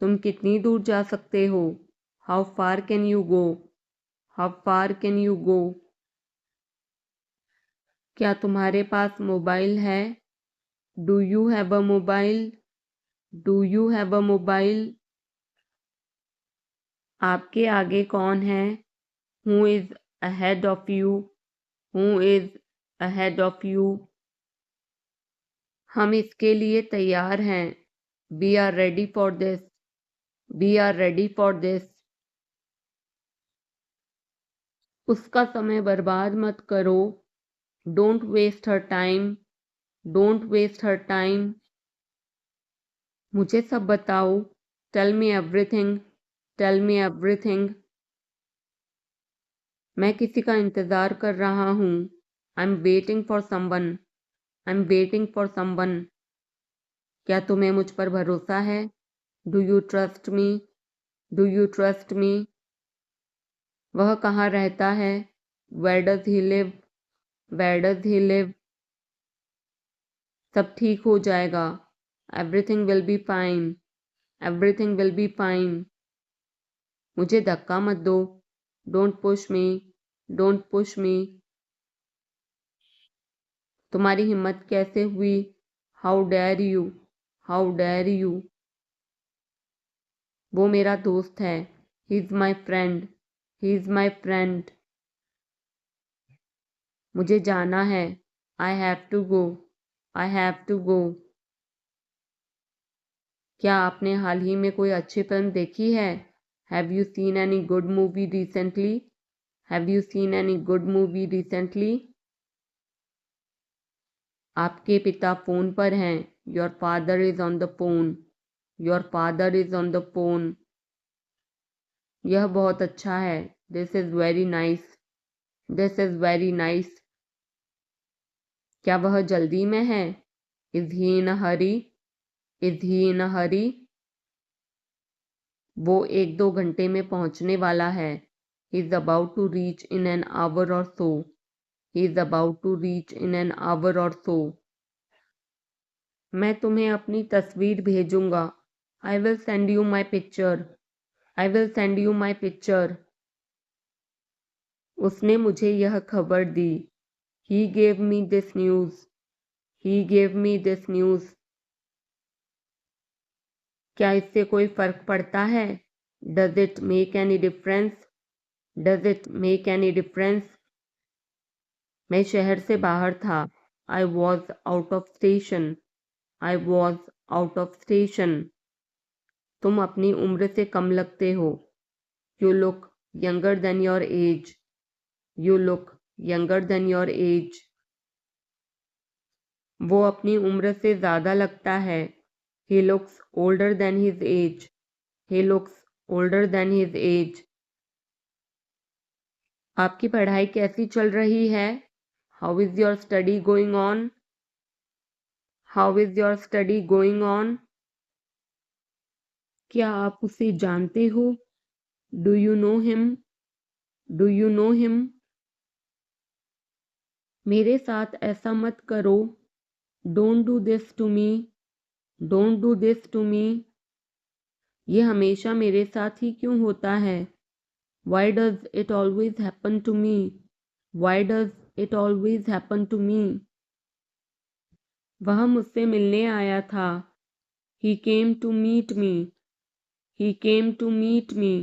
तुम कितनी दूर जा सकते हो? How far can you go? How far can you go? क्या तुम्हारे पास मोबाइल है? Do you have a mobile? Do you have a mobile? आपके आगे कौन है? Who is ahead of you? Who is ahead of you? हम इसके लिए तैयार हैं। We are ready for this. We are ready for this. उसका समय बर्बाद मत करो। Don't waste her time. Don't waste her time. मुझे सब बताओ। Tell me everything. Tell me everything. मैं किसी का इंतज़ार कर रहा हूँ। I'm waiting for someone. I'm waiting for someone. क्या तुम्हें मुझ पर भरोसा है? Do you trust me? Do you trust me? वह कहाँ रहता है? Where does he live? Where does he live? सब ठीक हो जाएगा। Everything will be fine. Everything will be fine. मुझे धक्का मत दो। Don't push me. Don't push me. तुम्हारी हिम्मत कैसे हुई? How dare you? How dare you? वो मेरा दोस्त है। He is my friend. He is my friend. मुझे जाना है। I have to go. I have to go. क्या आपने हाल ही में कोई अच्छी फिल्म देखी है? Have you seen any good movie recently? Have you seen any good movie recently? आपके पिता फ़ोन पर हैं। Your father is on the phone. Your father is on the phone. यह बहुत अच्छा है। This is very nice. This is very nice. क्या वह जल्दी में है? Is he in a hurry? Is he in a hurry? वो 1-2 घंटे में पहुंचने वाला है। He is about to reach in an hour or so. He is about to reach in an hour or so. मैं तुम्हें अपनी तस्वीर भेजूंगा। I will send you my picture. I will send you my picture. उसने मुझे यह खबर दी। He gave me this news. He gave me this news. क्या इससे कोई फर्क पड़ता है? Does it make any difference? Does it make any difference? मैं शहर से बाहर था। I was out of station. I was out of station. तुम अपनी उम्र से कम लगते हो। You look younger than your age. You look younger than your age. वो अपनी उम्र से ज़्यादा लगता है। He looks older than his age. He looks older than his age. आपकी पढ़ाई कैसी चल रही है? How is your study going on? How is your study going on? क्या आप उसे जानते हो? Do you know him? Do you know him? मेरे साथ ऐसा मत करो। Don't do this to me. Don't do this to me. ये हमेशा मेरे साथ ही क्यों होता है? Y does it always happen to me? Why does it always happen to me? वह मुझसे मिलने आया था। He came to meet me. He came to meet me.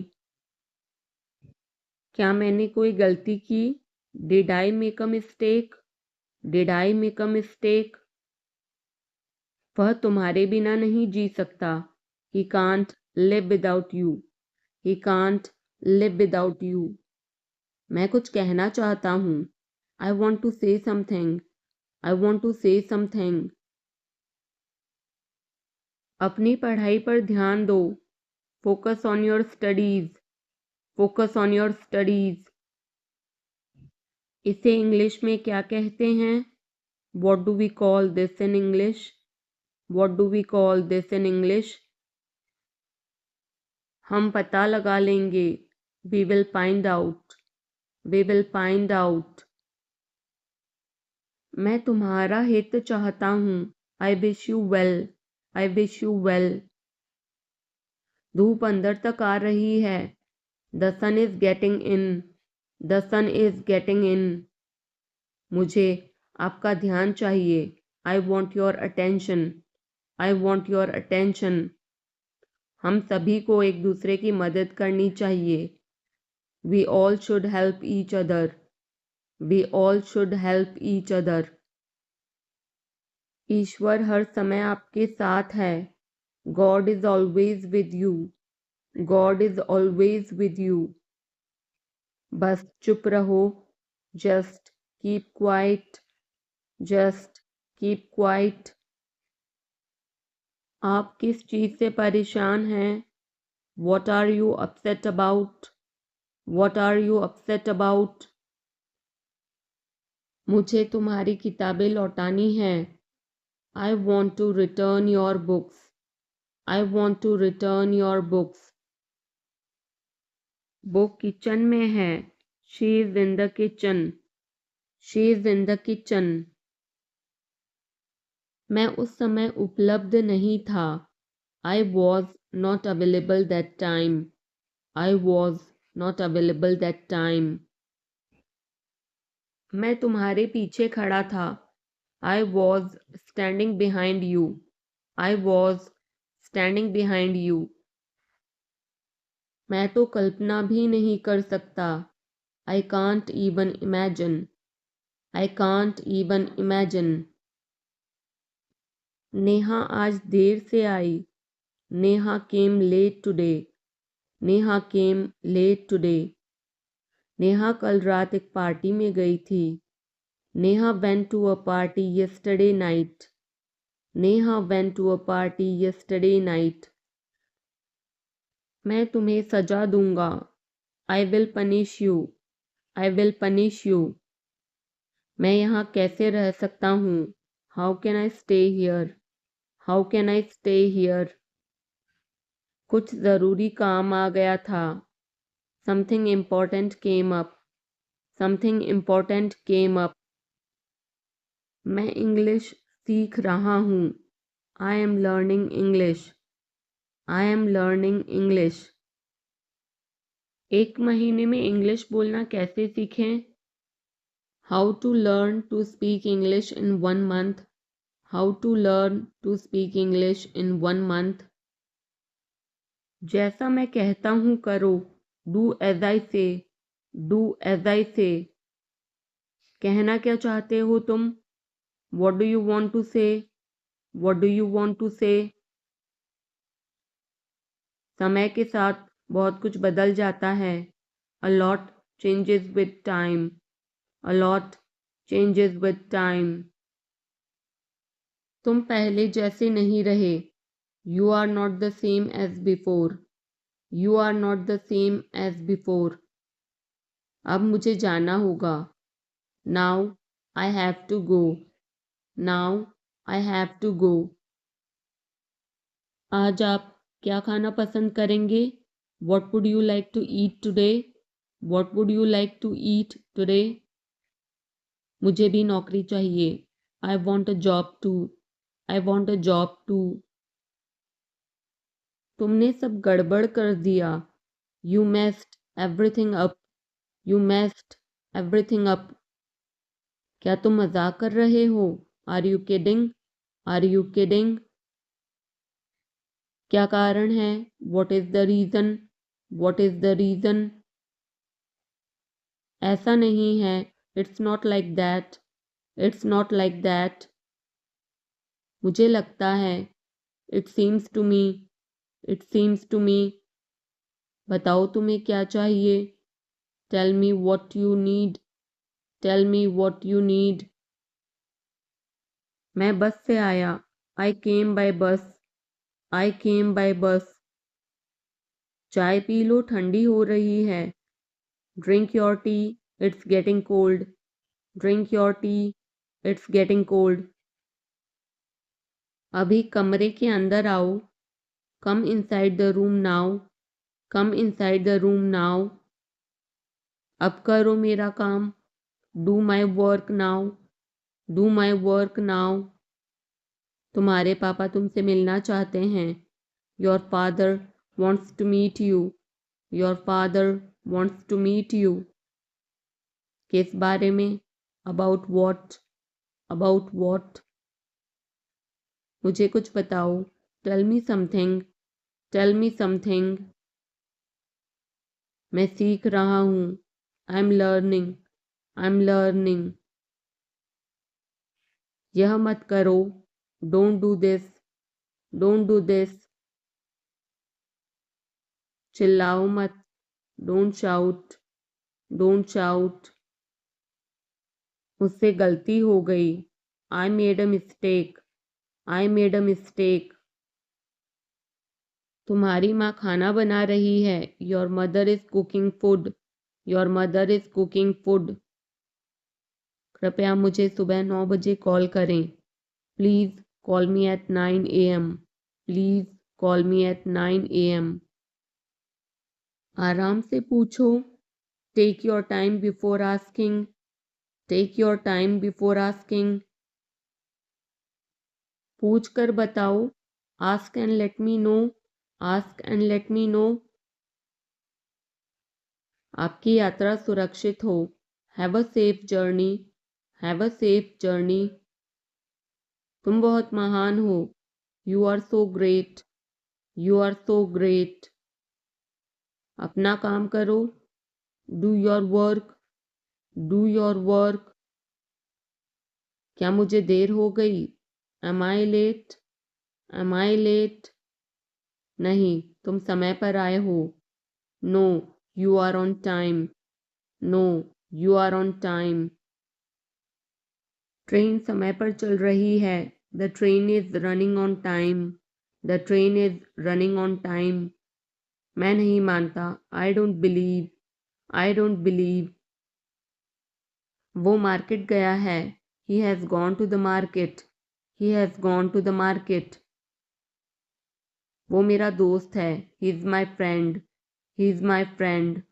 क्या मैंने कोई गलती की? Did I make a mistake? Did I make a mistake? वह तुम्हारे बिना नहीं जी सकता। He can't live without you. He can't live without you. मैं कुछ कहना चाहता हूँ। I want to say something. I want to say something. अपनी पढ़ाई पर ध्यान दो। Focus on your studies. Focus on your studies. इसे इंग्लिश में क्या कहते हैं? What do we call this in English? What do we call this in English? हम पता लगा लेंगे। We will find out. We will find out. मैं तुम्हारा हित चाहता हूँ। I wish you well. I wish you well. धूप अंदर तक आ रही है। The sun is getting in. The sun is getting in. मुझे आपका ध्यान चाहिए। I want your attention. I want your attention. हम सभी को एक दूसरे की मदद करनी चाहिए। We all should help each other. We all should help each other. ईश्वर हर समय आपके साथ है। God is always with you. God is always with you. बस चुप रहो। Just keep quiet. Just keep quiet. आप किस चीज़ से परेशान हैं? What are you upset about? What are you upset about? मुझे तुम्हारी किताबें लौटानी हैं। I want to return your books. I want to return your books. वो किचन में है। She is in the kitchen. She is in the kitchen. मैं उस समय उपलब्ध नहीं था। I was not available that time. I was not available that time. मैं तुम्हारे पीछे खड़ा था। I was standing behind you. I was standing behind you. मैं तो कल्पना भी नहीं कर सकता। I can't even imagine. I can't even imagine. Neha आज देर से आई। Neha came late today. Neha came late today. Neha कल रात एक पार्टी में गई थी। Neha went to a party yesterday night. Neha went to a party yesterday night. मैं तुम्हें सजा दूंगा। I will punish you. I will punish you. मैं यहाँ कैसे रह सकता हूँ? How can I stay here? How can I stay here? कुछ ज़रूरी काम आ गया था. Something important came up. Something important came up. मैं इंग्लिश सीख रहा हूँ. I am learning English. I am learning English. एक महीने में इंग्लिश बोलना कैसे सीखें? How to learn to speak English in 1 month. How to learn to speak English in 1 month. जैसा मैं कहता हूँ करो. Do as I say. Do as I say. कहना क्या चाहते हो तुम? What do you want to say? What do you want to say? समय के साथ बहुत कुछ बदल जाता है. A lot changes with time. A lot changes with time. तुम पहले जैसे नहीं रहे. You are not the same as before. You are not the same as before. अब मुझे जाना होगा. Now I have to go. Now I have to go. आज आप क्या खाना पसंद करेंगे? What would you like to eat today? What would you like to eat today? मुझे भी नौकरी चाहिए. I want a job too. I want a job too. तुमने सब गड़बड़ कर दिया. You messed everything up. You messed everything up. क्या तुम मजाक कर रहे हो? Are you kidding? Are you kidding? क्या कारण है? What is the reason? What is the reason? ऐसा नहीं है. It's not like that. It's not like that. मुझे लगता है. It seems to me. It seems to me. बताओ तुम्हें क्या चाहिए? Tell me what you need. Tell me what you need. मैं बस से आया. I came by bus. I came by bus. चाय पी लो, ठंडी हो रही है. Drink your tea. It's getting cold. Drink your tea. It's getting cold. अभी कमरे के अंदर आओ. Come inside the room now. Come inside the room now. अब करो मेरा काम. Do my work now. Do my work now. तुम्हारे पापा तुमसे मिलना चाहते हैं. Your father wants to meet you. Your father wants to meet you. किस बारे में? About what? About what? मुझे कुछ बताओ. Tell me something. Tell me something. मैं सीख रहा हूँ. I'm learning. I'm learning. यह मत करो. Don't do this. Don't do this. चिल्लाओ मत. Don't shout. Don't shout. मुझसे गलती हो गई. I made a mistake. I made a mistake. तुम्हारी माँ खाना बना रही है. Your mother is cooking food. Your mother is cooking food. कृपया मुझे सुबह 9 बजे कॉल करें. Please call me at 9 a.m. Please call me at 9 a.m. आराम से पूछो. Take your time before asking. Take your time before asking. पूछ कर बताओ. Ask and let me know. Ask and let me know. आपकी यात्रा सुरक्षित हो. Have a safe journey. Have a safe journey. तुम बहुत महान हो. You are so great. You are so great. अपना काम करो. Do your work. Do your work. क्या मुझे देर हो गई? Am I late? Am I late? नहीं, तुम समय पर आए हो. No, you are on time. No, you are on time. Train समय पर चल रही है. The train is running on time. The train is running on time. मैं नहीं मानता. I don't believe. I don't believe. वो मार्केट गया है. He has gone to the market. He has gone to the market. वो मेरा दोस्त है. He is my friend. He is my friend.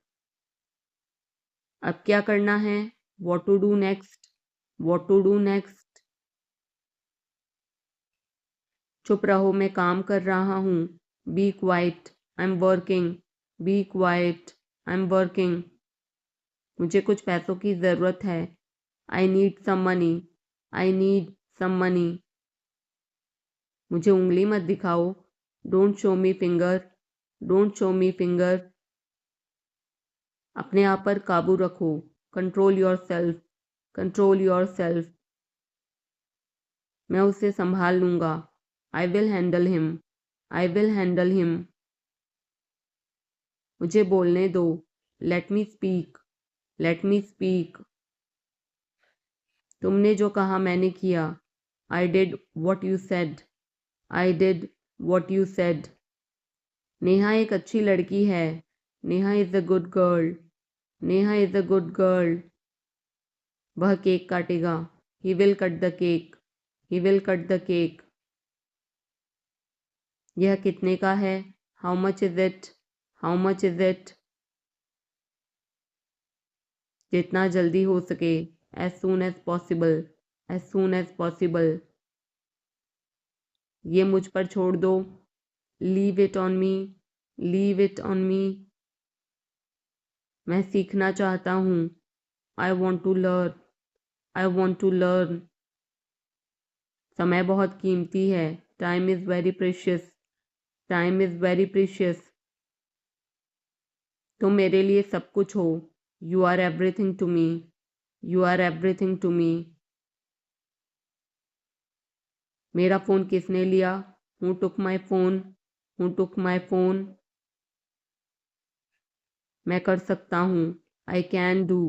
अब क्या करना है? What to do next? What to do next? चुप रहो, मैं काम कर रहा हूँ. Be quiet. I'm working. Be quiet. I'm working. मुझे कुछ पैसों की ज़रूरत है. I need some money. I need some money. मुझे उंगली मत दिखाओ. Don't show me finger. Don't show me finger. अपने आप पर काबू रखो. Control yourself. Control yourself. मैं उसे संभाल लूँगा. I will handle him. I will handle him. मुझे बोलने दो. Let me speak. Let me speak. तुमने जो कहा मैंने किया. I did what you said. I did what you said. Neha एक अच्छी लड़की है. Neha is a good girl. Neha is a good girl. वह केक काटेगा. He will cut the cake. He will cut the cake. यह कितने का है? How much is it? How much is it? जितना जल्दी हो सके. As soon as possible. As soon as possible. ये मुझ पर छोड़ दो. Leave it on me. Leave it on me. मैं सीखना चाहता हूँ. I want to learn. I want to learn. समय बहुत कीमती है. Time is very precious. Time is very precious. तुम मेरे लिए सब कुछ हो. You are everything to me. You are everything to me. मेरा फ़ोन किसने लिया? Who took my phone? Who took my phone? मैं कर सकता हूँ. I can do.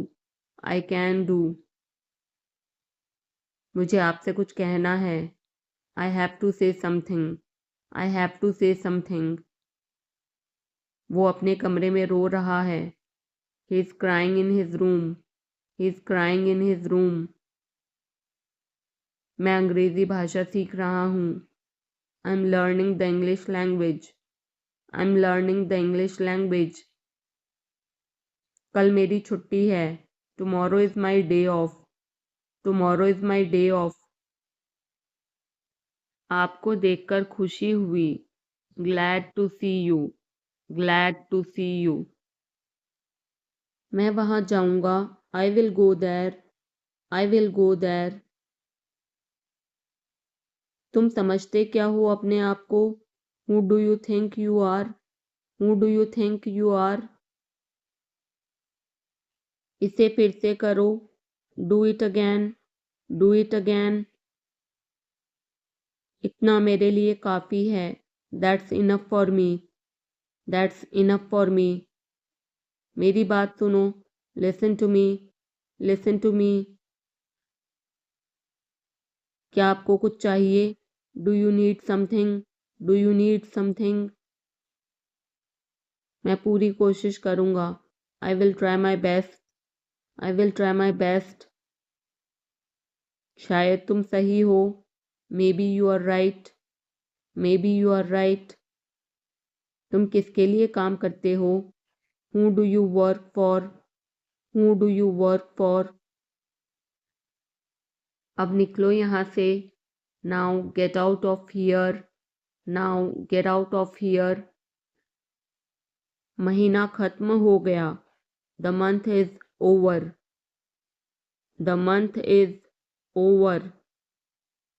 I can do. मुझे आपसे कुछ कहना है. I have to say something. I have to say something. वो अपने कमरे में रो रहा है. He is crying in his room. He is crying in his room. मैं अंग्रेज़ी भाषा सीख रहा हूँ. I'm learning the English language. I'm learning the English language. कल मेरी छुट्टी है. Tomorrow is my day off. Tomorrow is my day off. आपको देखकर खुशी हुई. Glad to see you. Glad to see you. मैं वहाँ जाऊँगा. I will go there. I will go there. तुम समझते क्या हो अपने आप को? Who do you think you are? Who do you think you are? इसे फिर से करो. Do it again. Do it again. इतना मेरे लिए काफ़ी है. That's enough for me. That's enough for me. मेरी बात सुनो. Listen to me. Listen to me. क्या आपको कुछ चाहिए? Do you need something? Do you need something? मैं पूरी कोशिश करूँगा. I will try my best. I will try my best. शायद तुम सही हो. Maybe you are right. Maybe you are right. तुम किसके लिए काम करते हो? Who do you work for? Who do you work for? अब निकलो यहाँ से. Now get out of here. Now get out of here. महीना खत्म हो गया. The month is over. The month is over.